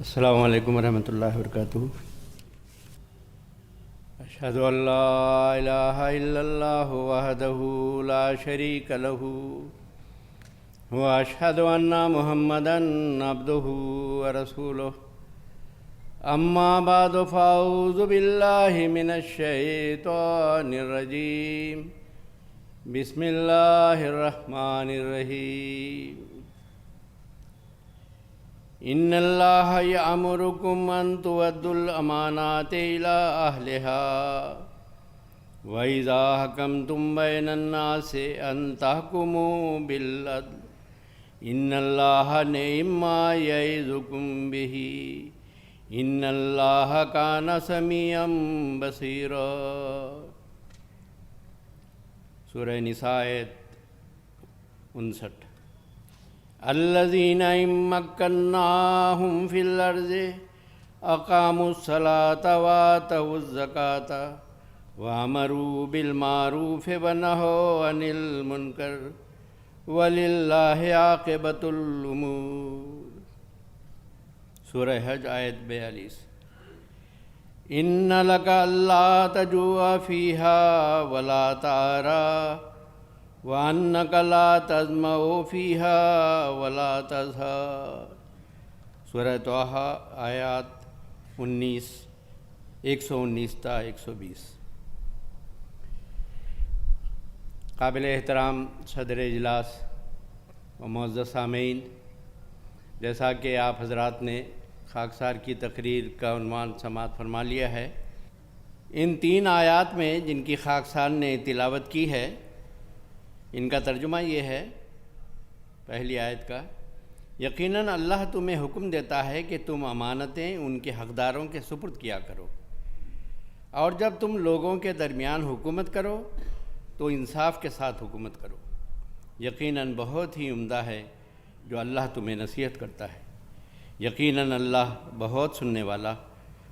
السلام علیکم ورحمۃ اللہ وبرکاتہ۔ اشہد ان لا الہ الا اللہ وحدہ لا شریک لہ واشہد ان محمدا عبدہ ورسولہ۔ اما بعد فاعوذ باللہ من الشیطان الرجیم۔ بسم اللہ الرحمن الرحیم۔ ان اللہ یأمرکم ان تؤدوا الامانات الی اہلہا وَإِذَا حَكَمْتُمْ بَيْنَ النَّاسِ أَن تَحْكُمُوا بِالْعَدْلِ إِنَّ اللَّهَ نِعِمَّا يَعِظُكُم بِهِ إِنَّ اللَّهَ كَانَ سَمِيعًا بَصِيرًا۔ سورہ نساء آیت 59۔ الذین ان مکناہم فی الارض اقاموا الصلاة وآتوا الزکاة وامروا بالمعروف ونہوا عن المنکر وللہ عاقبۃ الامور۔ سورہ حج آیت 42۔ ان لک الا تجوع فیہا ولا تعریٰ وَأَنَّكَ لَا تَظْمَأُ فِيهَا وَلَا تَضْحَىٰ۔ سورہ طٰہٰ آیات 119 تا 120۔ قابل احترام صدر اجلاس و معزز سامعین، جیسا کہ آپ حضرات نے خاکسار کی تقریر کا عنوان سماعت فرما لیا ہے، ان 3 آیات میں جن کی خاکسار نے تلاوت کی ہے، ان کا ترجمہ یہ ہے پہلی آیت کا: یقیناً اللہ تمہیں حکم دیتا ہے کہ تم امانتیں ان کے حقداروں کے سپرد کیا کرو، اور جب تم لوگوں کے درمیان حکومت کرو تو انصاف کے ساتھ حکومت کرو۔ یقیناً بہت ہی عمدہ ہے جو اللہ تمہیں نصیحت کرتا ہے۔ یقیناً اللہ بہت سننے والا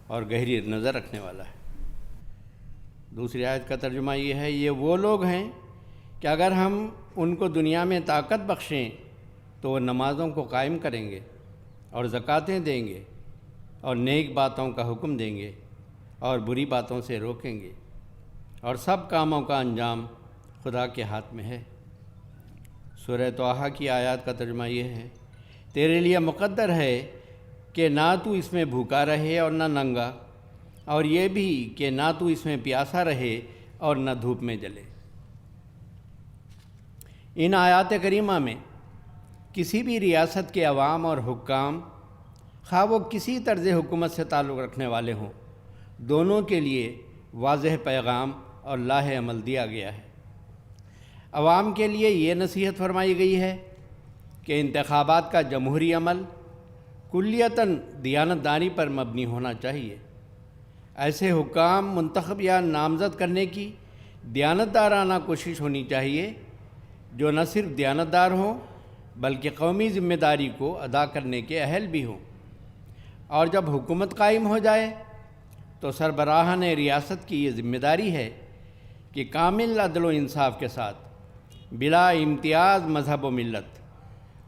اور گہری نظر رکھنے والا ہے۔ دوسری آیت کا ترجمہ یہ ہے: یہ وہ لوگ ہیں کہ اگر ہم ان کو دنیا میں طاقت بخشیں تو وہ نمازوں کو قائم کریں گے اور زکوٰۃیں دیں گے اور نیک باتوں کا حکم دیں گے اور بری باتوں سے روکیں گے، اور سب کاموں کا انجام خدا کے ہاتھ میں ہے۔ سورہ طٰہٰ کی آیات کا ترجمہ یہ ہے: تیرے لیے مقدر ہے کہ نہ تو اس میں بھوکا رہے اور نہ ننگا، اور یہ بھی کہ نہ تو اس میں پیاسا رہے اور نہ دھوپ میں جلے۔ ان آیات کریمہ میں کسی بھی ریاست کے عوام اور حکام، خواہ وہ کسی طرز حکومت سے تعلق رکھنے والے ہوں، دونوں کے لیے واضح پیغام اور لاہ عمل دیا گیا ہے۔ عوام کے لیے یہ نصیحت فرمائی گئی ہے کہ انتخابات کا جمہوری عمل کلیتاً دیانتداری پر مبنی ہونا چاہیے۔ ایسے حکام منتخب یا نامزد کرنے کی دیانتدارانہ کوشش ہونی چاہیے جو نہ صرف دیانتدار ہوں بلکہ قومی ذمہ داری کو ادا کرنے کے اہل بھی ہوں، اور جب حکومت قائم ہو جائے تو سربراہان ریاست کی یہ ذمہ داری ہے کہ کامل عدل و انصاف کے ساتھ بلا امتیاز مذہب و ملت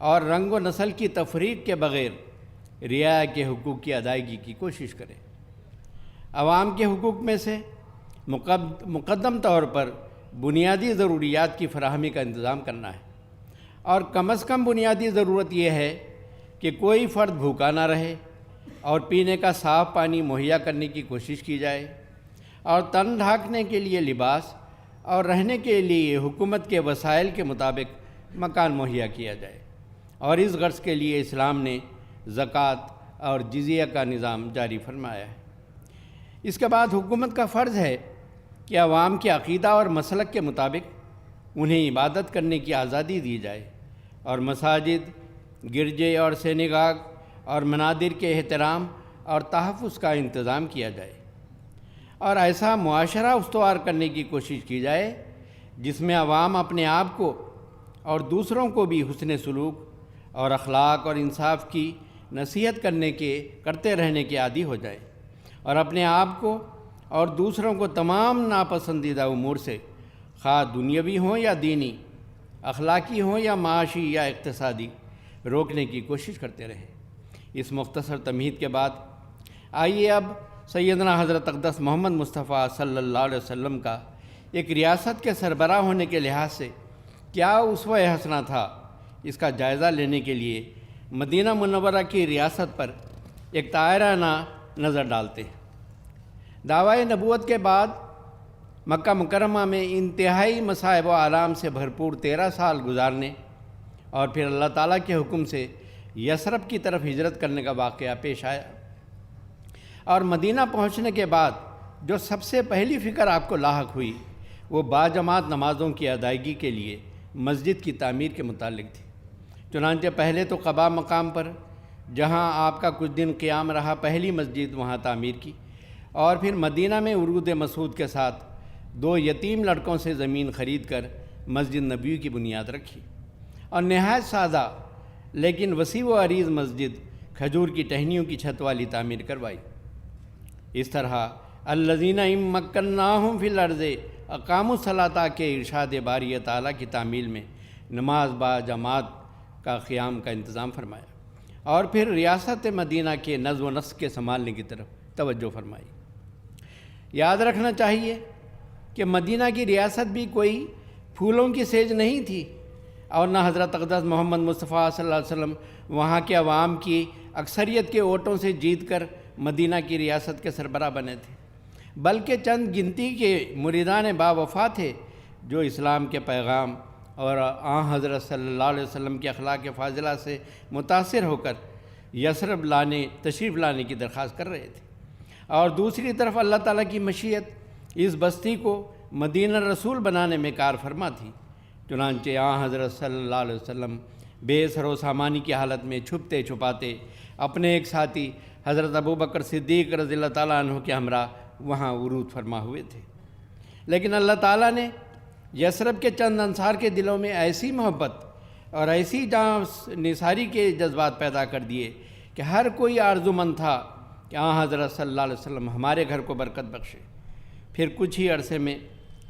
اور رنگ و نسل کی تفریق کے بغیر رعایا کے حقوق کی ادائیگی کی کوشش کرے۔ عوام کے حقوق میں سے مقدم طور پر بنیادی ضروریات کی فراہمی کا انتظام کرنا ہے، اور کم از کم بنیادی ضرورت یہ ہے کہ کوئی فرد بھوکا نہ رہے، اور پینے کا صاف پانی مہیا کرنے کی کوشش کی جائے، اور تن ڈھانکنے کے لیے لباس اور رہنے کے لیے حکومت کے وسائل کے مطابق مکان مہیا کیا جائے، اور اس غرض کے لیے اسلام نے زکوٰۃ اور جزیہ کا نظام جاری فرمایا ہے۔ اس کے بعد حکومت کا فرض ہے کہ عوام کے عقیدہ اور مسلک کے مطابق انہیں عبادت کرنے کی آزادی دی جائے، اور مساجد، گرجے اور سینگاگ اور منادر کے احترام اور تحفظ کا انتظام کیا جائے، اور ایسا معاشرہ استوار کرنے کی کوشش کی جائے جس میں عوام اپنے آپ کو اور دوسروں کو بھی حسن سلوک اور اخلاق اور انصاف کی نصیحت کرتے رہنے کے عادی ہو جائے، اور اپنے آپ کو اور دوسروں کو تمام ناپسندیدہ امور سے، خواہ دنیاوی ہوں یا دینی، اخلاقی ہوں یا معاشی یا اقتصادی، روکنے کی کوشش کرتے رہے۔ اس مختصر تمہید کے بعد آئیے اب سیدنا حضرت اقدس محمد مصطفیٰ صلی اللہ علیہ وسلم کا ایک ریاست کے سربراہ ہونے کے لحاظ سے کیا اسوہ حسنہ تھا، اس کا جائزہ لینے کے لیے مدینہ منورہ کی ریاست پر ایک طائرانہ نظر ڈالتے ہیں۔ دعوی نبوت کے بعد مکہ مکرمہ میں انتہائی مصائب و آلام سے بھرپور 13 سال گزارنے اور پھر اللہ تعالیٰ کے حکم سے یثرب کی طرف ہجرت کرنے کا واقعہ پیش آیا، اور مدینہ پہنچنے کے بعد جو سب سے پہلی فکر آپ کو لاحق ہوئی وہ باجماعت نمازوں کی ادائیگی کے لیے مسجد کی تعمیر کے متعلق تھی۔ چنانچہ پہلے تو قباء مقام پر جہاں آپ کا کچھ دن قیام رہا، پہلی مسجد وہاں تعمیر کی، اور پھر مدینہ میں ورود مسعود کے ساتھ 2 یتیم لڑکوں سے زمین خرید کر مسجد نبوی کی بنیاد رکھی، اور نہایت سادہ لیکن وسیع و عریض مسجد کھجور کی ٹہنیوں کی چھت والی تعمیر کروائی۔ اس طرح الذین ان مکناہم فی الارض اقاموا الصلاۃ کے ارشاد باری تعالیٰ کی تعمیل میں نماز با جماعت کا قیام کا انتظام فرمایا، اور پھر ریاست مدینہ کے نظم و نسق کے سنبھالنے کی طرف توجہ فرمائی۔ یاد رکھنا چاہیے کہ مدینہ کی ریاست بھی کوئی پھولوں کی سیج نہیں تھی، اور نہ حضرت اقدس محمد مصطفیٰ صلی اللہ علیہ وسلم وہاں کے عوام کی اکثریت کے ووٹوں سے جیت کر مدینہ کی ریاست کے سربراہ بنے تھے، بلکہ چند گنتی کے مریدان با وفا تھے جو اسلام کے پیغام اور حضرت صلی اللہ علیہ وسلم کے اخلاق فاضلہ سے متاثر ہو کر یثرب تشریف لانے کی درخواست کر رہے تھے، اور دوسری طرف اللہ تعالیٰ کی مشیت اس بستی کو مدینہ رسول بنانے میں کار فرما تھی۔ چنانچہ حضرت صلی اللہ علیہ وسلم بے سر و سامانی کی حالت میں چھپتے چھپاتے اپنے ایک ساتھی حضرت ابوبکر صدیق رضی اللہ تعالیٰ عنہ کے ہمراہ وہاں ورود فرما ہوئے تھے، لیکن اللہ تعالیٰ نے یثرب کے چند انصار کے دلوں میں ایسی محبت اور ایسی جاں نثاری کے جذبات پیدا کر دیے کہ ہر کوئی آرزومند تھا کہ حضرت صلی اللہ علیہ وسلم ہمارے گھر کو برکت بخشے۔ پھر کچھ ہی عرصے میں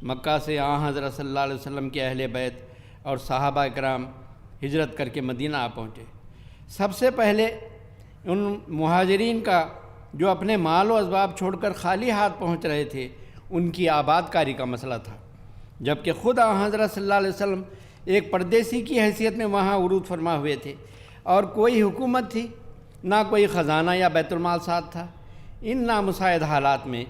مکہ سے حضرت صلی اللہ علیہ وسلم کے اہل بیت اور صحابہ اکرام ہجرت کر کے مدینہ آ پہنچے۔ سب سے پہلے ان مہاجرین کا جو اپنے مال و اسباب چھوڑ کر خالی ہاتھ پہنچ رہے تھے، ان کی آباد کاری کا مسئلہ تھا، جبکہ خود حضرت صلی اللہ علیہ وسلم ایک پردیسی کی حیثیت میں وہاں عروج فرما ہوئے تھے، اور کوئی حکومت تھی، نہ کوئی خزانہ یا بیت المال ساتھ تھا۔ ان نامساعد حالات میں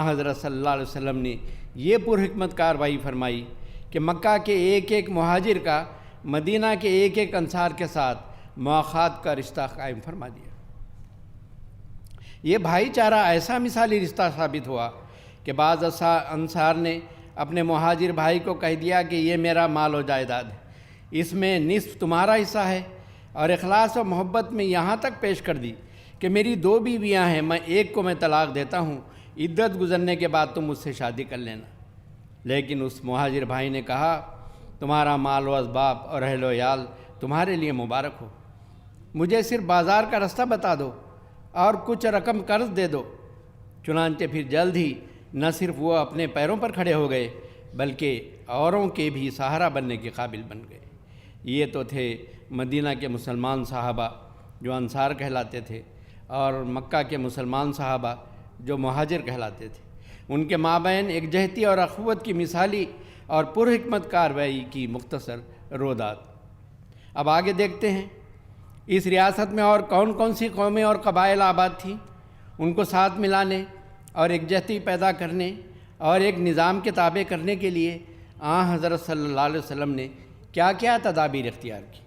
حضرت صلی اللہ علیہ وسلم نے یہ پرحکمت کاروائی فرمائی کہ مکہ کے ایک ایک مہاجر کا مدینہ کے ایک ایک انصار کے ساتھ مواخات کا رشتہ قائم فرما دیا۔ یہ بھائی چارہ ایسا مثالی رشتہ ثابت ہوا کہ بعض انصار نے اپنے مہاجر بھائی کو کہہ دیا کہ یہ میرا مال و جائیداد ہے، اس میں نصف تمہارا حصہ ہے، اور اخلاص و محبت میں یہاں تک پیش کر دی کہ میری 2 بیویاں ہیں، میں ایک کو میں طلاق دیتا ہوں، عدت گزرنے کے بعد تم مجھ سے شادی کر لینا۔ لیکن اس مہاجر بھائی نے کہا تمہارا مال و اسباب اور اہل و عیال تمہارے لیے مبارک ہو، مجھے صرف بازار کا رستہ بتا دو اور کچھ رقم قرض دے دو۔ چنانچہ پھر جلد ہی نہ صرف وہ اپنے پیروں پر کھڑے ہو گئے بلکہ اوروں کے بھی سہارا بننے کے قابل بن گئے۔ یہ تو تھے مدینہ کے مسلمان صحابہ جو انصار کہلاتے تھے، اور مکہ کے مسلمان صحابہ جو مہاجر کہلاتے تھے، ان کے مابین یکجہتی اور اخوت کی مثالی اور پرحکمت کارروائی کی مختصر رودات۔ اب آگے دیکھتے ہیں اس ریاست میں اور کون کون سی قومیں اور قبائل آباد تھیں، ان کو ساتھ ملانے اور یکجہتی پیدا کرنے اور ایک نظام کے تابع کرنے کے لیے حضرت صلی اللہ علیہ وسلم نے کیا کیا تدابیر اختیار کی۔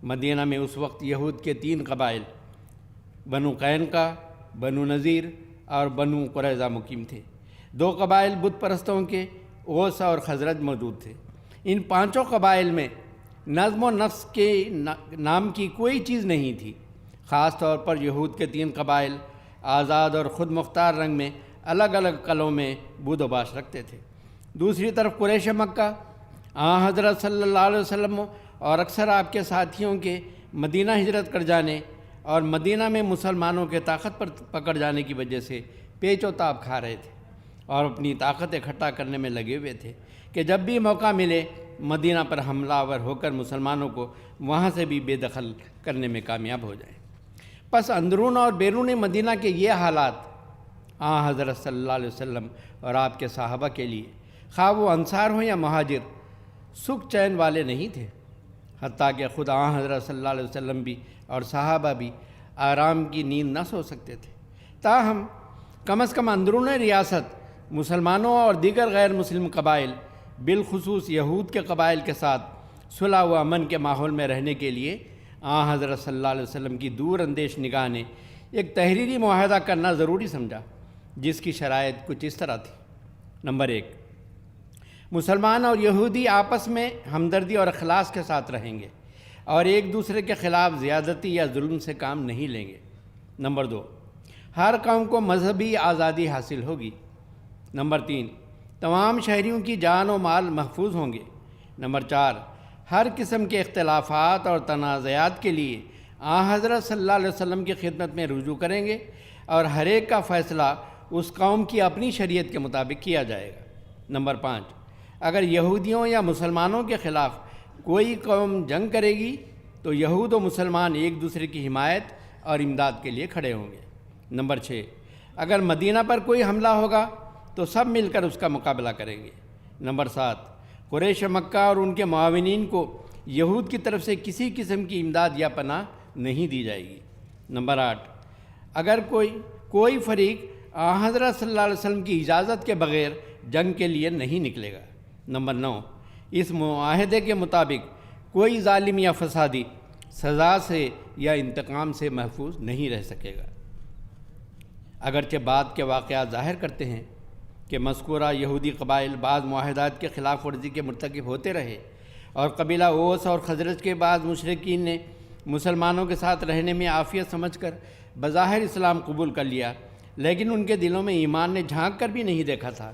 مدینہ میں اس وقت یہود کے 3 قبائل بنو قینقاع، بنو نذیر اور بنو قریظہ مقیم تھے۔ 2 قبائل بت پرستوں کے اوس اور خزرج موجود تھے۔ ان 5 قبائل میں نظم و نسق کے نام کی کوئی چیز نہیں تھی۔ خاص طور پر یہود کے 3 قبائل آزاد اور خود مختار رنگ میں الگ الگ قلعوں میں بود و باش رکھتے تھے۔ دوسری طرف قریش مکہ حضرت صلی اللہ علیہ وسلم اور اکثر آپ کے ساتھیوں کے مدینہ ہجرت کر جانے اور مدینہ میں مسلمانوں کے طاقت پر پکڑ جانے کی وجہ سے پیچ و تاب کھا رہے تھے اور اپنی طاقت اکٹھا کرنے میں لگے ہوئے تھے کہ جب بھی موقع ملے مدینہ پر حملہ آور ہو کر مسلمانوں کو وہاں سے بھی بے دخل کرنے میں کامیاب ہو جائیں۔ پس اندرون اور بیرون مدینہ کے یہ حالات حضرت صلی اللہ علیہ وسلم اور آپ کے صحابہ کے لیے، خواہ وہ انصار ہوں یا مہاجر، سکھ چین والے نہیں تھے، حتیٰ کہ خود حضرت صلی اللہ علیہ وسلم بھی اور صحابہ بھی آرام کی نیند نہ سو سکتے تھے۔ تاہم کم از کم اندرون ریاست مسلمانوں اور دیگر غیر مسلم قبائل، بالخصوص یہود کے قبائل کے ساتھ صلح و امن کے ماحول میں رہنے کے لیے حضرت صلی اللہ علیہ وسلم کی دور اندیش نگاہ نے ایک تحریری معاہدہ کرنا ضروری سمجھا، جس کی شرائط کچھ اس طرح تھی۔ نمبر 1، مسلمان اور یہودی آپس میں ہمدردی اور اخلاص کے ساتھ رہیں گے اور ایک دوسرے کے خلاف زیادتی یا ظلم سے کام نہیں لیں گے۔ نمبر 2، ہر قوم کو مذہبی آزادی حاصل ہوگی۔ نمبر 3، تمام شہریوں کی جان و مال محفوظ ہوں گے۔ نمبر 4، ہر قسم کے اختلافات اور تنازعات کے لیے حضرت صلی اللہ علیہ وسلم کی خدمت میں رجوع کریں گے اور ہر ایک کا فیصلہ اس قوم کی اپنی شریعت کے مطابق کیا جائے گا۔ نمبر 5، اگر یہودیوں یا مسلمانوں کے خلاف کوئی قوم جنگ کرے گی تو یہود و مسلمان ایک دوسرے کی حمایت اور امداد کے لیے کھڑے ہوں گے۔ نمبر 6، اگر مدینہ پر کوئی حملہ ہوگا تو سب مل کر اس کا مقابلہ کریں گے۔ نمبر 7، قریش مکہ اور ان کے معاونین کو یہود کی طرف سے کسی قسم کی امداد یا پناہ نہیں دی جائے گی۔ نمبر 8، اگر کوئی فریق حضرت صلی اللہ علیہ وسلم کی اجازت کے بغیر جنگ کے لیے نہیں نکلے گا۔ نمبر 9، اس معاہدے کے مطابق کوئی ظالم یا فسادی سزا سے یا انتقام سے محفوظ نہیں رہ سکے گا۔ اگرچہ بعد کے واقعات ظاہر کرتے ہیں کہ مذکورہ یہودی قبائل بعض معاہدات کے خلاف ورزی کے مرتکب ہوتے رہے اور قبیلہ اوس اور خزرج کے بعض مشرکین نے مسلمانوں کے ساتھ رہنے میں عافیت سمجھ کر بظاہر اسلام قبول کر لیا، لیکن ان کے دلوں میں ایمان نے جھانک کر بھی نہیں دیکھا تھا،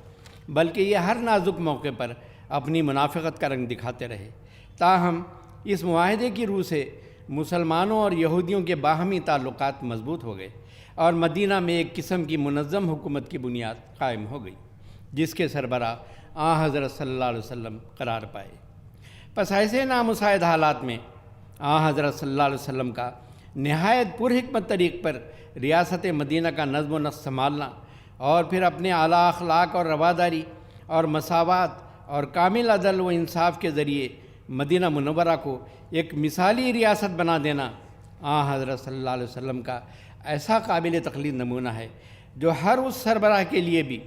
بلکہ یہ ہر نازک موقع پر اپنی منافقت کا رنگ دکھاتے رہے۔ تاہم اس معاہدے کی روح سے مسلمانوں اور یہودیوں کے باہمی تعلقات مضبوط ہو گئے اور مدینہ میں ایک قسم کی منظم حکومت کی بنیاد قائم ہو گئی، جس کے سربراہ حضرت صلی اللہ علیہ وسلم قرار پائے۔ پس ایسے نامساعد حالات میں حضرت صلی اللہ علیہ وسلم کا نہایت پرحکمت طریق پر ریاست مدینہ کا نظم و نسق سنبھالنا اور پھر اپنے اعلیٰ اخلاق اور رواداری اور مساوات اور کامل عدل و انصاف کے ذریعے مدینہ منورہ کو ایک مثالی ریاست بنا دینا حضرت صلی اللہ علیہ وسلم کا ایسا قابل تقلید نمونہ ہے جو ہر اس سربراہ کے لیے بھی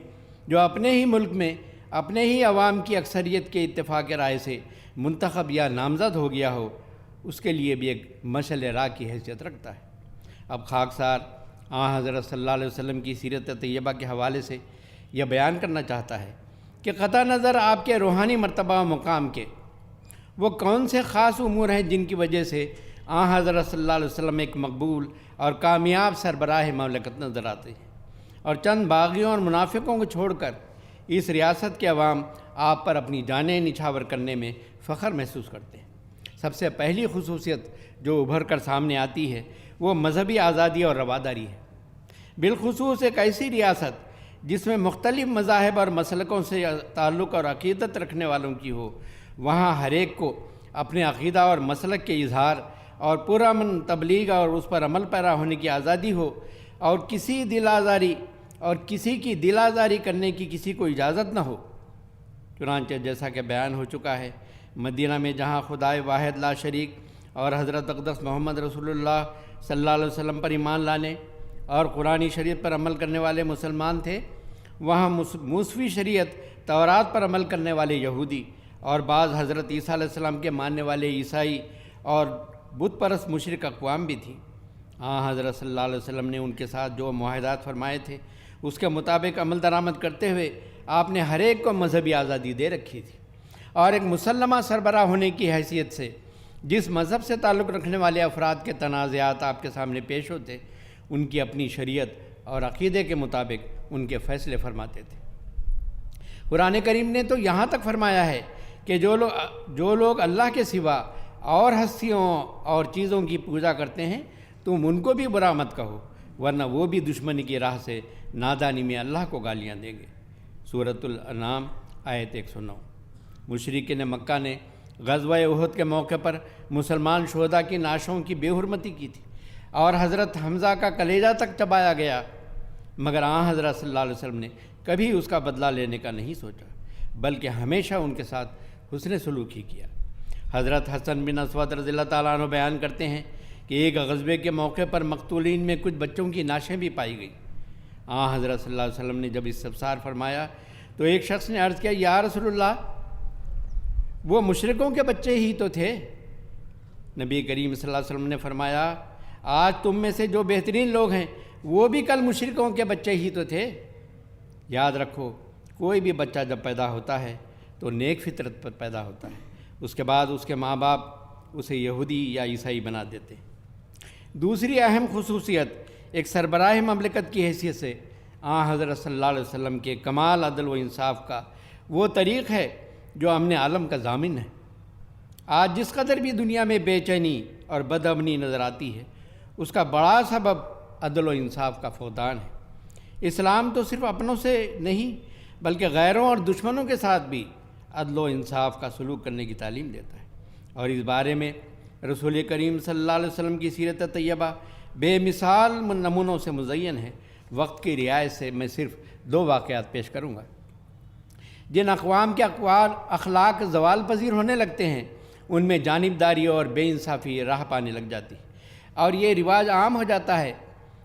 جو اپنے ہی ملک میں اپنے ہی عوام کی اکثریت کے اتفاق رائے سے منتخب یا نامزد ہو گیا ہو، اس کے لیے بھی ایک مشعل راہ کی حیثیت رکھتا ہے۔ اب خاکسار حضرت صلی اللہ علیہ وسلم کی سیرت طیبہ کے حوالے سے یہ بیان کرنا چاہتا ہے کہ قطع نظر آپ کے روحانی مرتبہ و مقام کے وہ کون سے خاص امور ہیں جن کی وجہ سے حضرت صلی اللہ علیہ وسلم ایک مقبول اور کامیاب سربراہ مملکت نظر آتے ہیں، اور چند باغیوں اور منافقوں کو چھوڑ کر اس ریاست کے عوام آپ پر اپنی جانیں نچھاور کرنے میں فخر محسوس کرتے ہیں۔ سب سے پہلی خصوصیت جو ابھر کر سامنے آتی ہے وہ مذہبی آزادی اور رواداری ہے، بالخصوص ایک ایسی ریاست جس میں مختلف مذاہب اور مسلکوں سے تعلق اور عقیدت رکھنے والوں کی ہو۔ وہاں ہر ایک کو اپنے عقیدہ اور مسلک کے اظہار اور پرامن تبلیغ اور اس پر عمل پیرا ہونے کی آزادی ہو، اور کسی کی دل آزاری کرنے کی کسی کو اجازت نہ ہو۔ چنانچہ جیسا کہ بیان ہو چکا ہے، مدینہ میں جہاں خدائے واحد لا شریک اور حضرت اقدس محمد رسول اللہ صلی اللہ علیہ وسلم پر ایمان لانے اور قرآنی شریعت پر عمل کرنے والے مسلمان تھے، وہاں موسوی شریعت تورات پر عمل کرنے والے یہودی اور بعض حضرت عیسیٰ علیہ السلام کے ماننے والے عیسائی اور بت پرست مشرک اقوام بھی تھیں۔ حضرت صلی اللہ علیہ وسلم نے ان کے ساتھ جو معاہدات فرمائے تھے اس کے مطابق عمل درآمد کرتے ہوئے آپ نے ہر ایک کو مذہبی آزادی دے رکھی تھی، اور ایک مسلمہ سربراہ ہونے کی حیثیت سے جس مذہب سے تعلق رکھنے والے افراد کے تنازعات آپ کے سامنے پیش ہوتے، ان کی اپنی شریعت اور عقیدے کے مطابق ان کے فیصلے فرماتے تھے۔ قرآن کریم نے تو یہاں تک فرمایا ہے کہ جو لوگ اللہ کے سوا اور ہستیوں اور چیزوں کی پوجا کرتے ہیں تم ان کو بھی برا مت کہو، ورنہ وہ بھی دشمنی کی راہ سے نادانی میں اللہ کو گالیاں دیں گے۔ سورۃ الانعام آیت 109۔ مشرکین مکہ نے غزوہ احد کے موقع پر مسلمان شہداء کی نعشوں کی بے حرمتی کی تھی۔ اور حضرت حمزہ کا کلیجہ تک چبایا گیا، مگر آن حضرت صلی اللہ علیہ وسلم نے کبھی اس کا بدلہ لینے کا نہیں سوچا، بلکہ ہمیشہ ان کے ساتھ حسن سلوک ہی کیا۔ حضرت حسن بن اسود رضی اللہ تعالیٰ عنہ بیان کرتے ہیں کہ ایک غزوے کے موقع پر مقتولین میں کچھ بچوں کی نعشیں بھی پائی گئیں۔ آن حضرت صلی اللہ علیہ وسلم نے جب استفسار فرمایا تو ایک شخص نے عرض کیا، یا رسول اللہ، وہ مشرکوں کے بچے ہی تو تھے۔ نبی کریم صلی اللہ علیہ وسلم نے فرمایا، آج تم میں سے جو بہترین لوگ ہیں وہ بھی کل مشرکوں کے بچے ہی تو تھے۔ یاد رکھو، کوئی بھی بچہ جب پیدا ہوتا ہے تو نیک فطرت پر پیدا ہوتا ہے، اس کے بعد اس کے ماں باپ اسے یہودی یا عیسائی بنا دیتے ہیں۔ دوسری اہم خصوصیت ایک سربراہ مملکت کی حیثیت سے حضرت صلی اللہ علیہ وسلم کے کمال عدل و انصاف کا وہ طریق ہے جو امن عالم کا ضامن ہے۔ آج جس قدر بھی دنیا میں بے چینی اور بدامنی نظر آتی ہے، اس کا بڑا سبب عدل و انصاف کا فقدان ہے۔ اسلام تو صرف اپنوں سے نہیں بلکہ غیروں اور دشمنوں کے ساتھ بھی عدل و انصاف کا سلوک کرنے کی تعلیم دیتا ہے، اور اس بارے میں رسول کریم صلی اللہ علیہ وسلم کی سیرت طیبہ بے مثال نمونوں سے مزین ہے۔ وقت کی رعایت سے میں صرف 2 واقعات پیش کروں گا۔ جن اقوام کے اخلاق زوال پذیر ہونے لگتے ہیں، ان میں جانبداری اور بے انصافی راہ پانے لگ جاتی ہے، اور یہ رواج عام ہو جاتا ہے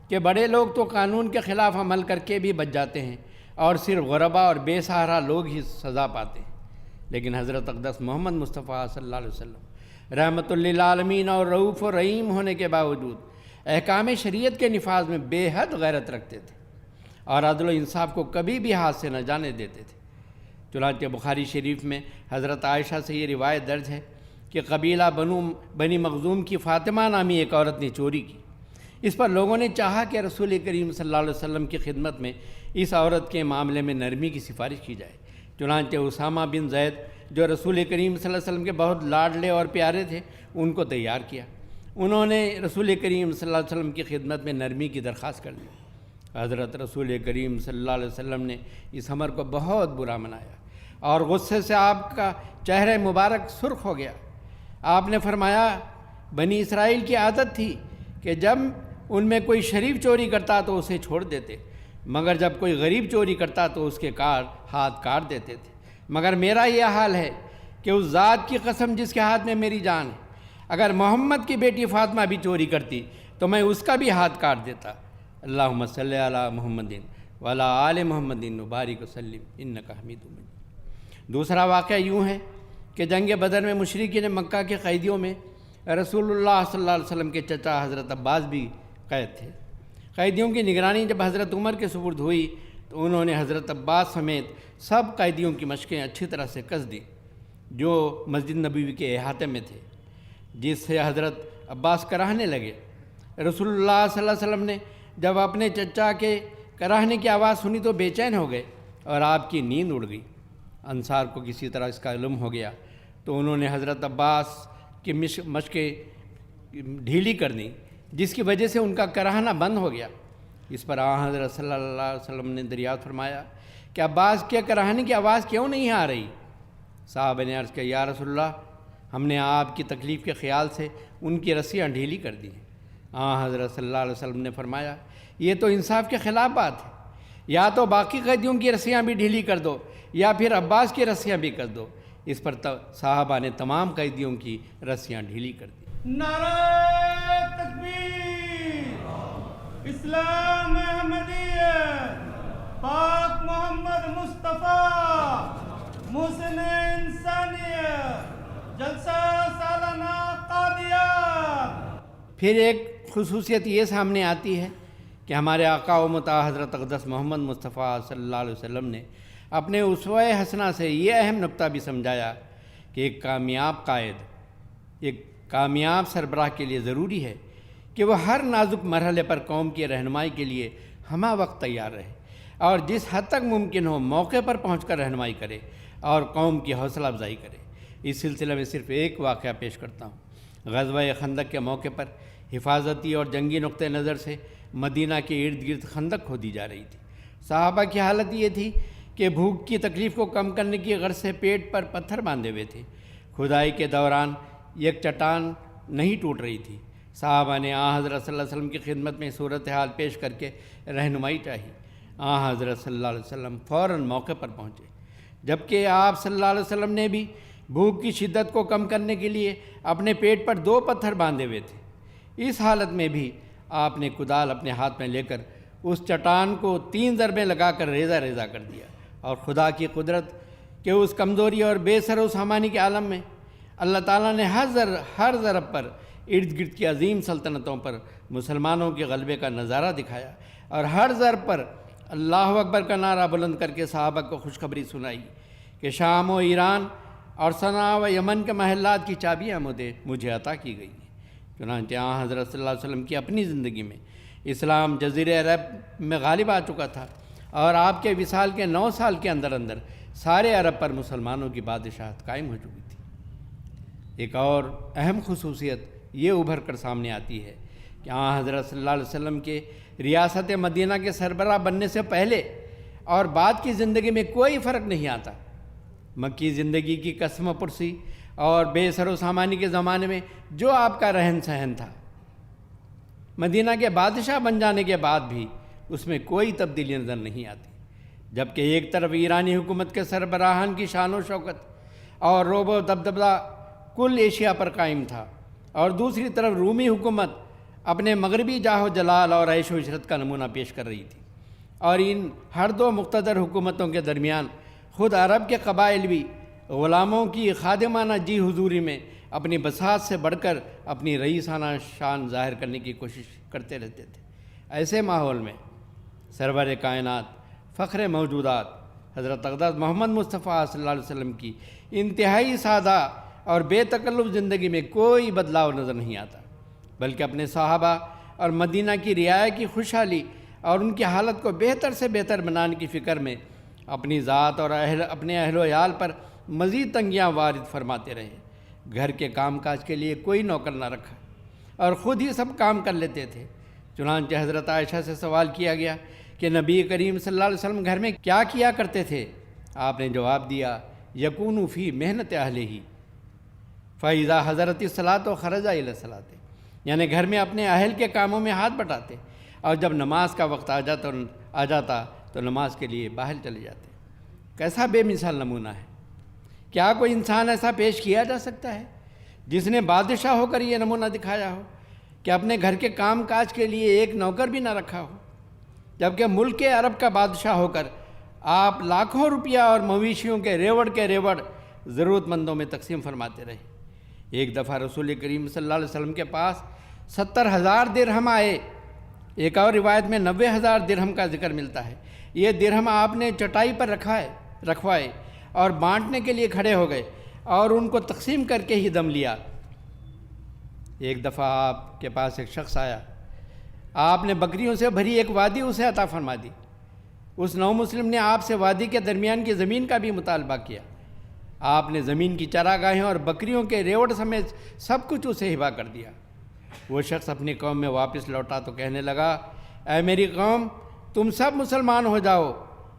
کہ بڑے لوگ تو قانون کے خلاف عمل کر کے بھی بچ جاتے ہیں، اور صرف غربا اور بے سہارا لوگ ہی سزا پاتے ہیں۔ لیکن حضرت اقدس محمد مصطفیٰ صلی اللہ علیہ وسلم رحمت للعالمین اور رؤوف و رحیم ہونے کے باوجود احکام شریعت کے نفاذ میں بے حد غیرت رکھتے تھے، اور عدل و انصاف کو کبھی بھی ہاتھ سے نہ جانے دیتے تھے۔ چنانچہ بخاری شریف میں حضرت عائشہ سے یہ روایت درج ہے کہ قبیلہ بنی مخزوم کی فاطمہ نامی ایک عورت نے چوری کی۔ اس پر لوگوں نے چاہا کہ رسول کریم صلی اللہ علیہ وسلم کی خدمت میں اس عورت کے معاملے میں نرمی کی سفارش کی جائے۔ چنانچہ اسامہ بن زید، جو رسول کریم صلی اللہ علیہ وسلم کے بہت لاڈلے اور پیارے تھے، ان کو تیار کیا۔ انہوں نے رسول کریم صلی اللہ علیہ وسلم کی خدمت میں نرمی کی درخواست کر دی۔ حضرت رسول کریم صلی اللہ علیہ وسلم نے اس امر کو بہت برا منایا، اور غصے سے آپ کا چہرہ مبارک سرخ ہو گیا۔ آپ نے فرمایا، بنی اسرائیل کی عادت تھی کہ جب ان میں کوئی شریف چوری کرتا تو اسے چھوڑ دیتے، مگر جب کوئی غریب چوری کرتا تو اس کے ہاتھ کاٹ دیتے تھے۔ مگر میرا یہ حال ہے کہ اس ذات کی قسم جس کے ہاتھ میں میری جان ہے، اگر محمد کی بیٹی فاطمہ بھی چوری کرتی تو میں اس کا بھی ہاتھ کاٹ دیتا۔ اللہم صلی علی محمد وعلی آل محمد وبارک وسلم انک حمید مجید۔ دوسرا واقعہ یوں ہے کہ جنگ بدر میں مشرکین مکہ کے قیدیوں میں رسول اللہ صلی اللہ علیہ وسلم کے چچا حضرت عباس بھی قید تھے۔ قیدیوں کی نگرانی جب حضرت عمر کے سپرد ہوئی تو انہوں نے حضرت عباس سمیت سب قیدیوں کی مشقیں اچھی طرح سے کس دیں جو مسجد نبوی کے احاطے میں تھے، جس سے حضرت عباس کراہنے لگے۔ رسول اللہ صلی اللہ علیہ وسلم نے جب اپنے چچا کے کراہنے کی آواز سنی تو بے چین ہو گئے اور آپ کی نیند اڑ گئی۔ انصار کو کسی طرح اس کا علم ہو گیا تو انہوں نے حضرت عباس کی مشقیں ڈھیلی کر دیں، جس کی وجہ سے ان کا کراہنا بند ہو گیا۔ اس پر حضرت صلی اللہ علیہ وسلم نے دریافت فرمایا کہ عباس کے کراہنے کی آواز کیوں نہیں آ رہی؟ صحابہ نے عرض کیا، یا رسول اللہ، ہم نے آپ کی تکلیف کے خیال سے ان کی رسیاں ڈھیلی کر دی ہیں۔ حضرت صلی اللہ علیہ وسلم نے فرمایا، یہ تو انصاف کے خلاف بات ہے، یا تو باقی قیدیوں کی رسیاں بھی ڈھیلی کر دو یا پھر عباس کی رسیاں بھی کر دو۔ اس پر صحابہ نے تمام قیدیوں کی رسیاں ڈھیلی کر دی۔ نعرہ تکبیر، اسلام احمدیت، پاک محمد مصطفیٰ، محسن انسانیت، جلسہ سالانہ قادیات۔ پھر ایک خصوصیت یہ سامنے آتی ہے کہ ہمارے آقا و مطاع حضرت اقدس محمد مصطفیٰ صلی اللہ علیہ وسلم نے اپنے اسوہ حسنہ سے یہ اہم نقطہ بھی سمجھایا کہ ایک کامیاب قائد، ایک کامیاب سربراہ کے لیے ضروری ہے کہ وہ ہر نازک مرحلے پر قوم کی رہنمائی کے لیے ہمہ وقت تیار رہے، اور جس حد تک ممکن ہو موقع پر پہنچ کر رہنمائی کرے اور قوم کی حوصلہ افزائی کرے۔ اس سلسلے میں صرف ایک واقعہ پیش کرتا ہوں۔ غزوہ خندق کے موقع پر حفاظتی اور جنگی نقطہ نظر سے مدینہ کے ارد گرد خندق کھودی جا رہی تھی۔ صحابہ کی حالت یہ تھی کہ بھوک کی تکلیف کو کم کرنے کی غرض سے پیٹ پر پتھر باندھے ہوئے تھے۔ کھدائی کے دوران یک چٹان نہیں ٹوٹ رہی تھی، صحابہ نے حضرت صلی اللہ علیہ وسلم کی خدمت میں صورتحال پیش کر کے رہنمائی چاہی۔ حضرت صلی اللہ علیہ وسلم فوراً موقع پر پہنچے، جبکہ آپ صلی اللہ علیہ وسلم نے بھی بھوک کی شدت کو کم کرنے کے لیے اپنے پیٹ پر 2 پتھر باندھے ہوئے تھے۔ اس حالت میں بھی آپ نے کدال اپنے ہاتھ میں لے کر اس چٹان کو 3 ضربیں لگا کر ریزہ ریزہ کر دیا، اور خدا کی قدرت کہ اس کمزوری اور بے سر و سامانی کے عالم میں اللہ تعالیٰ نے ہر ضرب پر ارد گرد کی عظیم سلطنتوں پر مسلمانوں کے غلبے کا نظارہ دکھایا، اور ہر ضرب پر اللہ اکبر کا نعرہ بلند کر کے صحابہ کو خوشخبری سنائی کہ شام و ایران اور صنعا و یمن کے محلات کی چابیاں مجھے عطا کی گئی ہیں۔ چنانچہ حضرت صلی اللہ علیہ وسلم کی اپنی زندگی میں اسلام جزیرہ عرب میں غالب آ چکا تھا، اور آپ کے وصال کے 9 سال کے اندر سارے عرب پر مسلمانوں کی بادشاہت قائم ہو چکی تھی۔ ایک اور اہم خصوصیت یہ ابھر کر سامنے آتی ہے کہ حضرت صلی اللہ علیہ وسلم کے ریاست مدینہ کے سربراہ بننے سے پہلے اور بعد کی زندگی میں کوئی فرق نہیں آتا۔ مکی زندگی کی قسم پرسی اور بے سر و سامانی کے زمانے میں جو آپ کا رہن سہن تھا، مدینہ کے بادشاہ بن جانے کے بعد بھی اس میں کوئی تبدیلی نظر نہیں آتی۔ جبکہ ایک طرف ایرانی حکومت کے سربراہان کی شان و شوکت اور رعب و دبدبہ کل ایشیا پر قائم تھا، اور دوسری طرف رومی حکومت اپنے مغربی جاہ و جلال اور عیش و عشرت کا نمونہ پیش کر رہی تھی، اور ان ہر 2 مقتدر حکومتوں کے درمیان خود عرب کے قبائل بھی غلاموں کی خادمانہ جی حضوری میں اپنی بساط سے بڑھ کر اپنی رئیسانہ شان ظاہر کرنے کی کوشش کرتے رہتے تھے۔ ایسے ماحول میں سرور کائنات فخر موجودات حضرت اقدس محمد مصطفیٰ صلی اللہ علیہ وسلم کی انتہائی سادہ اور بے تکلف زندگی میں کوئی بدلاؤ نظر نہیں آتا، بلکہ اپنے صحابہ اور مدینہ کی رعایا کی خوشحالی اور ان کی حالت کو بہتر سے بہتر بنانے کی فکر میں اپنی ذات اور اپنے اہل و عیال پر مزید تنگیاں وارد فرماتے رہے۔ گھر کے کام کاج کے لیے کوئی نوکر نہ رکھا اور خود ہی سب کام کر لیتے تھے۔ چنانچہ حضرت عائشہ سے سوال کیا گیا کہ نبی کریم صلی اللہ علیہ وسلم گھر میں کیا کیا کرتے تھے؟ آپ نے جواب دیا، یکون فی محنت اہلہ فاذا حضرت الصلاۃ و خرج الی الصلاۃ، یعنی گھر میں اپنے اہل کے کاموں میں ہاتھ بٹاتے، اور جب نماز کا وقت آ جاتا تو نماز کے لیے باہر چلے جاتے۔ کیسا بے مثال نمونہ ہے! کیا کوئی انسان ایسا پیش کیا جا سکتا ہے جس نے بادشاہ ہو کر یہ نمونہ دکھایا ہو کہ اپنے گھر کے کام کاج کے لیے ایک نوکر بھی نہ رکھا ہو، جبکہ ملک عرب کا بادشاہ ہو کر آپ لاکھوں روپیہ اور مویشیوں کے ریوڑ ضرورت مندوں میں تقسیم فرماتے رہے۔ ایک دفعہ رسول کریم صلی اللہ علیہ وسلم کے پاس 70,000 درہم آئے۔ ایک اور روایت میں 90,000 درہم کا ذکر ملتا ہے۔ یہ درہم آپ نے چٹائی پر رکھوائے اور بانٹنے کے لیے کھڑے ہو گئے اور ان کو تقسیم کر کے ہی دم لیا۔ ایک دفعہ آپ کے پاس ایک شخص آیا، آپ نے بکریوں سے بھری ایک وادی اسے عطا فرما دی۔ اس نو مسلم نے آپ سے وادی کے درمیان کی زمین کا بھی مطالبہ کیا۔ آپ نے زمین کی چراگاہیں اور بکریوں کے ریوڑ سمیت سب کچھ اسے ہبہ کر دیا۔ وہ شخص اپنی قوم میں واپس لوٹا تو کہنے لگا، اے میری قوم، تم سب مسلمان ہو جاؤ،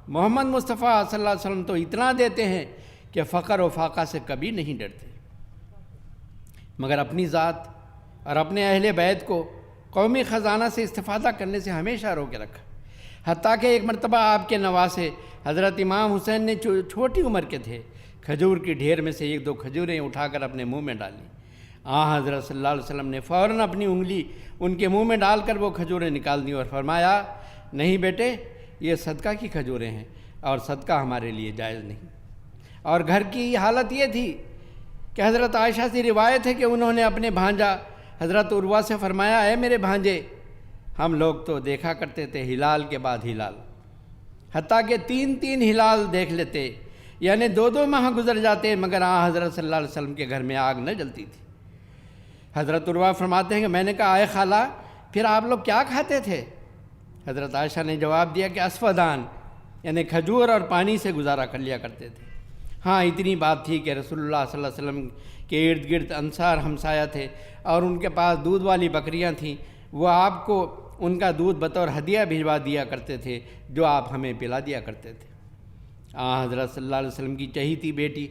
محمد مصطفیٰ صلی اللہ علیہ وسلم تو اتنا دیتے ہیں کہ فقر و فاقہ سے کبھی نہیں ڈرتے، مگر اپنی ذات اور اپنے اہل بیت کو قومی خزانہ سے استفادہ کرنے سے ہمیشہ روکے رکھا۔ حتیٰ کہ ایک مرتبہ آپ کے نواسے حضرت امام حسین نے چھوٹی عمر کے تھے، کھجور کی ڈھیر میں سے 1-2 کھجوریں اٹھا کر اپنے منہ میں ڈالیں۔ حضرت صلی اللہ علیہ وسلم نے فوراً اپنی انگلی ان کے منہ میں ڈال کر وہ کھجوریں نکال دیں اور فرمایا، نہیں بیٹے، یہ صدقہ کی کھجوریں ہیں اور صدقہ ہمارے لیے جائز نہیں۔ اور گھر کی حالت یہ تھی کہ حضرت عائشہ سے روایت ہے کہ انہوں نے اپنے بھانجا حضرت عروہ سے فرمایا، اے میرے بھانجے، ہم لوگ تو دیکھا کرتے تھے ہلال کے بعد ہلال، حتیٰ کہ 3 ہلال دیکھ لیتے، یعنی 2 ماہ گزر جاتے، مگر حضرت صلی اللہ علیہ وسلم کے گھر میں آگ نہ جلتی تھی۔ حضرت عروہ فرماتے ہیں کہ میں نے کہا، اے خالہ، پھر آپ لوگ کیا کھاتے تھے؟ حضرت عائشہ نے جواب دیا کہ اسفدان، یعنی کھجور اور پانی سے گزارا کر لیا کرتے تھے۔ ہاں، اتنی بات تھی کہ رسول اللہ صلی اللہ علیہ وسلم کے ارد گرد انصار ہمسایہ تھے اور ان کے پاس دودھ والی بکریاں تھیں، وہ آپ کو ان کا دودھ بطور ہدیہ بھجوا دیا کرتے تھے جو آپ ہمیں پلا دیا کرتے تھے۔ حضرت صلی اللہ علیہ وسلم کی چہیتی بیٹی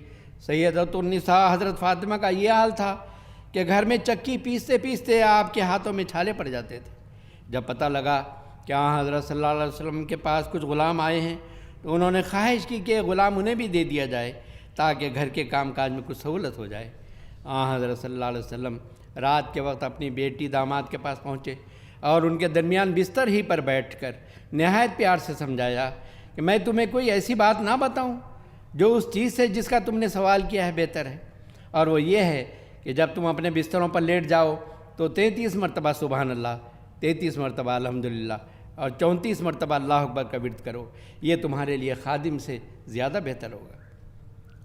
سیدۃ النساء حضرت فاطمہ کا یہ حال تھا کہ گھر میں چکی پیستے پیستے آپ کے ہاتھوں میں چھالے پڑ جاتے تھے۔ جب پتہ لگا کہ حضرت صلی اللہ علیہ وسلم کے پاس کچھ غلام آئے ہیں تو انہوں نے خواہش کی کہ غلام انہیں بھی دے دیا جائے تاکہ گھر کے کام کاج میں کچھ سہولت ہو جائے۔ حضرت صلی اللہ علیہ وسلم رات کے وقت اپنی بیٹی داماد کے پاس پہنچے اور ان کے درمیان بستر ہی پر بیٹھ کر نہایت پیار سے سمجھایا کہ میں تمہیں کوئی ایسی بات نہ بتاؤں جو اس چیز سے جس کا تم نے سوال کیا ہے بہتر ہے، اور وہ یہ ہے کہ جب تم اپنے بستروں پر لیٹ جاؤ تو 33 مرتبہ سبحان اللہ، 33 مرتبہ الحمدللہ اور 34 مرتبہ اللہ اکبر کا ورد کرو، یہ تمہارے لیے خادم سے زیادہ بہتر ہوگا۔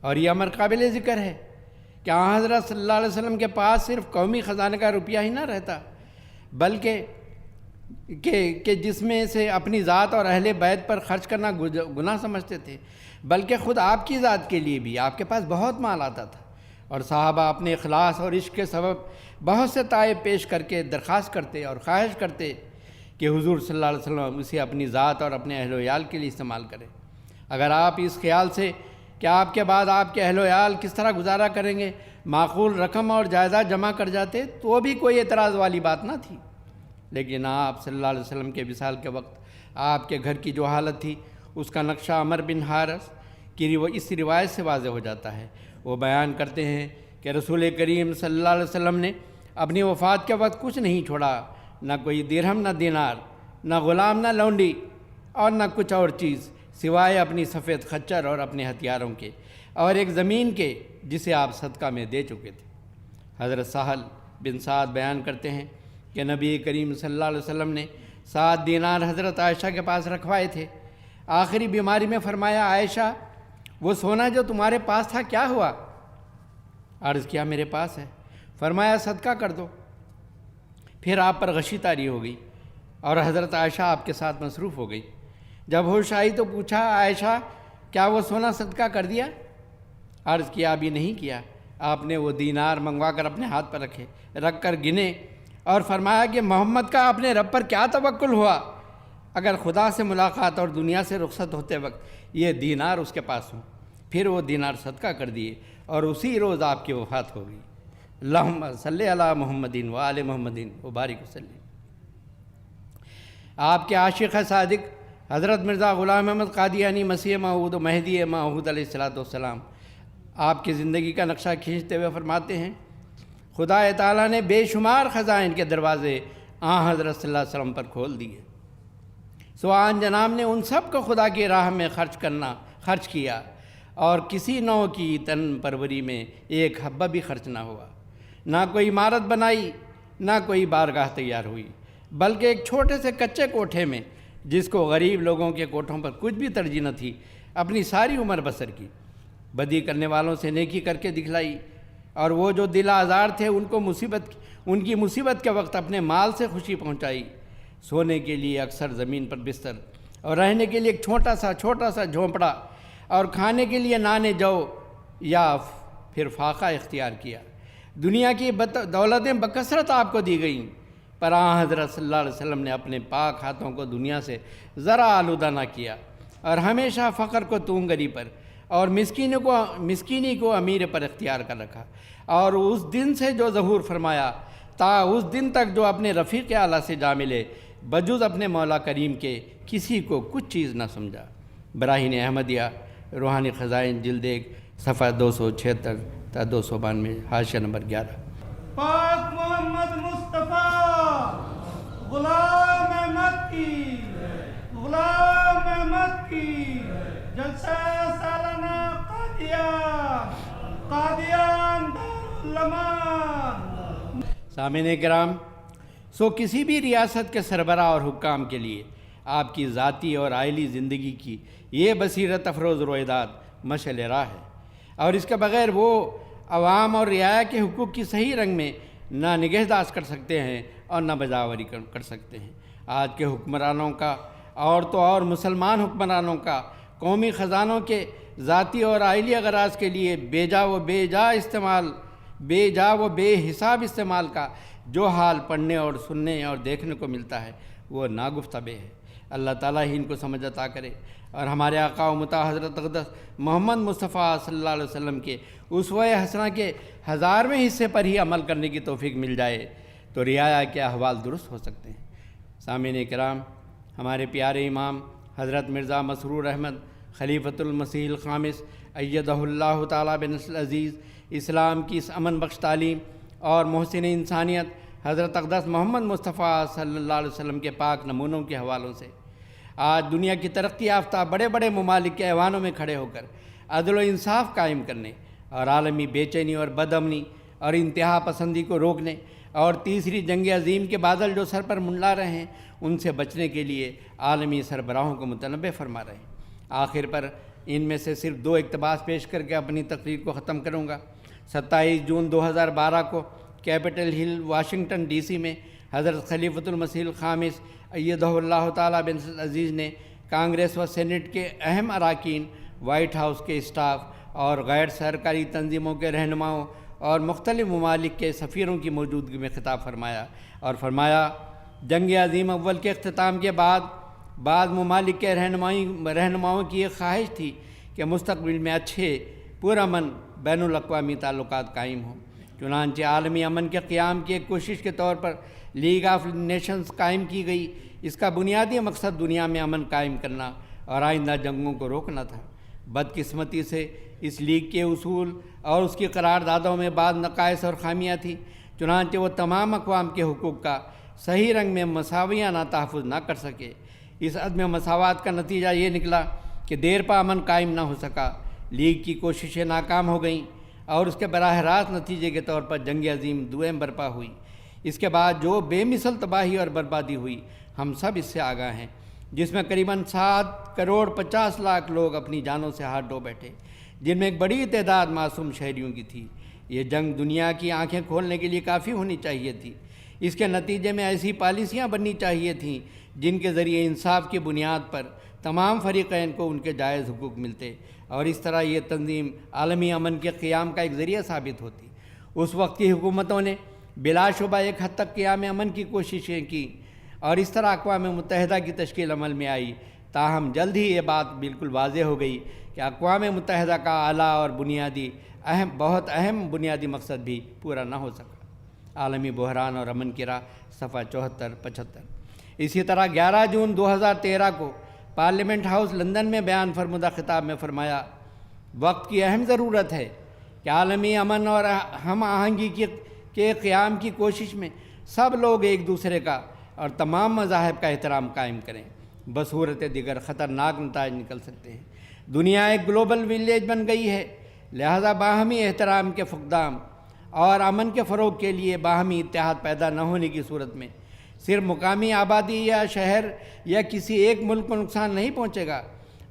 اور یہ امر قابل ذکر ہے کہ حضرت صلی اللہ علیہ وسلم کے پاس صرف قومی خزانے کا روپیہ ہی نہ رہتا، بلکہ کہ جس میں سے اپنی ذات اور اہل بیت پر خرچ کرنا گناہ سمجھتے تھے، بلکہ خود آپ کی ذات کے لیے بھی آپ کے پاس بہت مال آتا تھا، اور صحابہ اپنے اخلاص اور عشق کے سبب بہت سے تائب پیش کر کے درخواست کرتے اور خواہش کرتے کہ حضور صلی اللہ علیہ وسلم اسے اپنی ذات اور اپنے اہل و عیال کے لیے استعمال کریں۔ اگر آپ اس خیال سے کہ آپ کے بعد آپ کے اہل و عیال کس طرح گزارا کریں گے معقول رقم اور جائیداد جمع کر جاتے تو بھی کوئی اعتراض والی بات نہ تھی، لیکن آپ صلی اللہ علیہ وسلم کے وصال کے وقت آپ کے گھر کی جو حالت تھی اس کا نقشہ عمر بن حارث کی اس روایت سے واضح ہو جاتا ہے۔ وہ بیان کرتے ہیں کہ رسول کریم صلی اللہ علیہ وسلم نے اپنی وفات کے وقت کچھ نہیں چھوڑا، نہ کوئی درہم نہ دینار، نہ غلام نہ لونڈی اور نہ کچھ اور چیز سوائے اپنی سفید خچر اور اپنے ہتھیاروں کے اور ایک زمین کے جسے آپ صدقہ میں دے چکے تھے۔ حضرت سہل بن سعد بیان کرتے ہیں کہ نبی کریم صلی اللہ علیہ وسلم نے 7 دینار حضرت عائشہ کے پاس رکھوائے تھے۔ آخری بیماری میں فرمایا، عائشہ وہ سونا جو تمہارے پاس تھا کیا ہوا؟ عرض کیا میرے پاس ہے۔ فرمایا صدقہ کر دو۔ پھر آپ پر غشی طاری ہو گئی اور حضرت عائشہ آپ کے ساتھ مصروف ہو گئی۔ جب ہوش آئی تو پوچھا، عائشہ کیا وہ سونا صدقہ کر دیا؟ عرض کیا ابھی نہیں کیا۔ آپ نے وہ دینار منگوا کر اپنے ہاتھ پر رکھ کر گنے اور فرمایا کہ محمد کا اپنے رب پر کیا توکل ہوا اگر خدا سے ملاقات اور دنیا سے رخصت ہوتے وقت یہ دینار اس کے پاس ہوں۔ پھر وہ دینار صدقہ کر دیے اور اسی روز آپ کی وفات ہو گئی۔ اللہم صلی علی محمدین و آل محمدین و بارک وسلم۔ آپ کے عاشق صادق حضرت مرزا غلام احمد قادیانی مسیح موعود و مہدی موعود علیہ السلام آپ کی زندگی کا نقشہ کھینچتے ہوئے فرماتے ہیں، خدا تعالیٰ نے بے شمار خزائن کے دروازے حضرت صلی اللہ علیہ وسلم پر کھول دیے، سوان جناب نے ان سب کو خدا کی راہ میں خرچ کیا اور کسی نوع کی تن پروری میں ایک حبہ بھی خرچ نہ ہوا، نہ کوئی عمارت بنائی نہ کوئی بارگاہ تیار ہوئی، بلکہ ایک چھوٹے سے کچے کوٹھے میں جس کو غریب لوگوں کے کوٹھوں پر کچھ بھی ترجیح نہ تھی اپنی ساری عمر بسر کی، بدی کرنے والوں سے نیکی کر کے دکھلائی، اور وہ جو دل آزار تھے ان کی مصیبت کے وقت اپنے مال سے خوشی پہنچائی، سونے کے لیے اکثر زمین پر بستر اور رہنے کے لیے ایک چھوٹا سا جھونپڑا اور کھانے کے لیے نان جو یا پھر فاقہ اختیار کیا۔ دنیا کی دولتیں بکثرت آپ کو دی گئیں، پر حضرت صلی اللہ علیہ وسلم نے اپنے پاک ہاتھوں کو دنیا سے ذرا آلودہ نہ کیا اور ہمیشہ فقر کو تونگری پر اور مسکینی کو امیر پر اختیار کر رکھا، اور اس دن سے جو ظہور فرمایا تا اس دن تک جو اپنے رفیق اعلیٰ سے جا ملے بجز اپنے مولا کریم کے کسی کو کچھ چیز نہ سمجھا۔ براہین احمدیہ روحانی خزائن جلد 1 صفحہ 276 تا 292 حاشیہ نمبر 11۔ پاک محمد مصطفیٰ غلام احمد کی جلسہ سالانہ قادیان دارالعلوم۔ سامعین کرام، کسی بھی ریاست کے سربراہ اور حکام کے لیے آپ کی ذاتی اور عائلی زندگی کی یہ بصیرت افروز رویداد مشعل راہ ہے، اور اس کے بغیر وہ عوام اور رعایا کے حقوق کی صحیح رنگ میں نہ نگہداشت کر سکتے ہیں اور نہ بجاوری کر سکتے ہیں۔ آج کے حکمرانوں کا اور مسلمان حکمرانوں کا قومی خزانوں کے ذاتی اور عائلی اغراض کے لیے بے جا و بے حساب استعمال کا جو حال پڑھنے اور سننے اور دیکھنے کو ملتا ہے وہ ناگفتہ ہے۔ اللہ تعالیٰ ہی ان کو سمجھ عطا کرے، اور ہمارے آقا و مطاع حضرت اقدس محمد مصطفیٰ صلی اللہ علیہ وسلم کے اسوہ حسنہ کے 1000ویں حصے پر ہی عمل کرنے کی توفیق مل جائے تو رعایا کے احوال درست ہو سکتے ہیں۔ سامعین کرام، ہمارے پیارے امام حضرت مرزا مسرور احمد خلیفۃ المسیح الخامس ایدہ اللہ تعالیٰ بنصر العزیز اسلام کی اس امن بخش تعلیم اور محسن انسانیت حضرت اقدس محمد مصطفیٰ صلی اللہ علیہ وسلم کے پاک نمونوں کے حوالوں سے آج دنیا کی ترقی یافتہ بڑے بڑے ممالک کے ایوانوں میں کھڑے ہو کر عدل و انصاف قائم کرنے اور عالمی بے چینی اور بد امنی اور انتہا پسندی کو روکنے اور تیسری جنگ عظیم کے بادل جو سر پر منڈلا رہے ہیں ان سے بچنے کے لیے عالمی سربراہوں کو متنبہ فرما رہے ہیں۔ آخر پر ان میں سے صرف 2 اقتباس پیش کر کے اپنی تقریر کو ختم کروں گا۔ 27 جون 2012 کو کیپٹل ہل واشنگٹن ڈی سی میں حضرت خلیفۃ المسیح الخامس ایدہ اللہ تعالیٰ بنصر العزیز نے کانگریس و سینٹ کے اہم اراکین، وائٹ ہاؤس کے اسٹاف اور غیر سرکاری تنظیموں کے رہنماؤں اور مختلف ممالک کے سفیروں کی موجودگی میں خطاب فرمایا اور فرمایا، جنگ عظیم اول کے اختتام کے بعد ممالک کے رہنماؤں کی ایک خواہش تھی کہ مستقبل میں اچھے پرامن بین الاقوامی تعلقات قائم ہوں۔ چنانچہ عالمی امن کے قیام کی ایک کوشش کے طور پر لیگ آف نیشنز قائم کی گئی۔ اس کا بنیادی مقصد دنیا میں امن قائم کرنا اور آئندہ جنگوں کو روکنا تھا۔ بدقسمتی سے اس لیگ کے اصول اور اس کی قراردادوں میں بعض نقائص اور خامیاں تھیں، چنانچہ وہ تمام اقوام کے حقوق کا صحیح رنگ میں مساویانہ تحفظ نہ کر سکے۔ اس عدم مساوات کا نتیجہ یہ نکلا کہ دیر پا امن قائم نہ ہو سکا، لیگ کی کوششیں ناکام ہو گئیں اور اس کے براہ راست نتیجے کے طور پر جنگ عظیم دوئم برپا ہوئی۔ اس کے بعد جو بے مثل تباہی اور بربادی ہوئی ہم سب اس سے آگاہ ہیں، جس میں قریباً 7 کروڑ 50 لاکھ لوگ اپنی جانوں سے ہاتھ دھو بیٹھے، جن میں ایک بڑی تعداد معصوم شہریوں کی تھی۔ یہ جنگ دنیا کی آنکھیں کھولنے کے لیے کافی ہونی چاہیے تھی۔ اس کے نتیجے میں ایسی پالیسیاں بننی چاہیے تھیں جن کے ذریعے انصاف کی بنیاد پر تمام فریقین کو ان کے جائز حقوق ملتے، اور اس طرح یہ تنظیم عالمی امن کے قیام کا ایک ذریعہ ثابت ہوتی۔ اس وقت کی حکومتوں نے بلا شبہ ایک حد تک قیام امن کی کوششیں کی اور اس طرح اقوام متحدہ کی تشکیل عمل میں آئی، تاہم جلد ہی یہ بات بالکل واضح ہو گئی کہ اقوام متحدہ کا اعلیٰ اور بہت اہم بنیادی مقصد بھی پورا نہ ہو سکا۔ عالمی بحران اور امن کی راہ، صفحہ 74-75۔ اسی طرح 11 جون 2013 کو پارلیمنٹ ہاؤس لندن میں بیان فرمودہ خطاب میں فرمایا، وقت کی اہم ضرورت ہے کہ عالمی امن اور ہم آہنگی کے قیام کی کوشش میں سب لوگ ایک دوسرے کا اور تمام مذاہب کا احترام قائم کریں، بصورت دیگر خطرناک نتائج نکل سکتے ہیں۔ دنیا ایک گلوبل ولیج بن گئی ہے، لہذا باہمی احترام کے فقدان اور امن کے فروغ کے لیے باہمی اتحاد پیدا نہ ہونے کی صورت میں صرف مقامی آبادی یا شہر یا کسی ایک ملک کو نقصان نہیں پہنچے گا،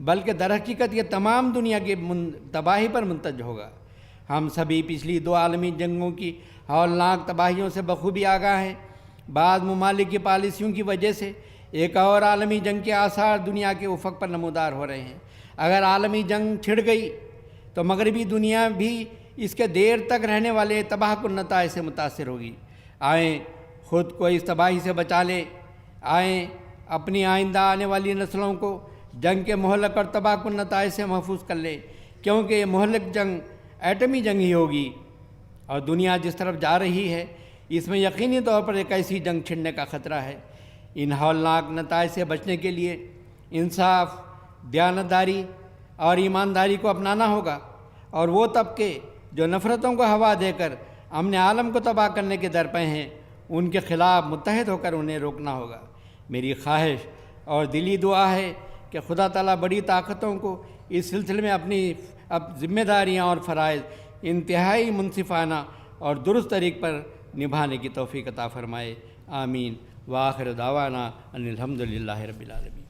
بلکہ در حقیقت یہ تمام دنیا کی تباہی پر منتج ہوگا۔ ہم سبھی پچھلی 2 عالمی جنگوں کی ہولناک تباہیوں سے بخوبی آگاہ ہیں۔ بعض ممالک کی پالیسیوں کی وجہ سے ایک اور عالمی جنگ کے آثار دنیا کے افق پر نمودار ہو رہے ہیں۔ اگر عالمی جنگ چھڑ گئی تو مغربی دنیا بھی اس کے دیر تک رہنے والے تباہ کن نتائج سے متاثر ہوگی۔ آئیں خود کو اس تباہی سے بچا لیں، آئیں اپنی آئندہ آنے والی نسلوں کو جنگ کے مہلک اور تباہ کن نتائج سے محفوظ کر لیں، کیونکہ یہ مہلک جنگ ایٹمی جنگ ہی ہوگی، اور دنیا جس طرف جا رہی ہے اس میں یقینی طور پر ایک ایسی جنگ چھڑنے کا خطرہ ہے۔ ان ہولناک نتائج سے بچنے کے لیے انصاف، دیانتداری اور ایمانداری کو اپنانا ہوگا، اور وہ طبقے جو نفرتوں کو ہوا دے کر امن عالم کو تباہ کرنے کے درپے ہیں ان کے خلاف متحد ہو کر انہیں روکنا ہوگا۔ میری خواہش اور دلی دعا ہے کہ خدا تعالیٰ بڑی طاقتوں کو اس سلسلے میں اپنی ذمہ داریاں اور فرائض انتہائی منصفانہ اور درست طریق پر نبھانے کی توفیق عطا فرمائے۔ آمین۔ وآخر دعوانا ان الحمد للہ رب العالمین۔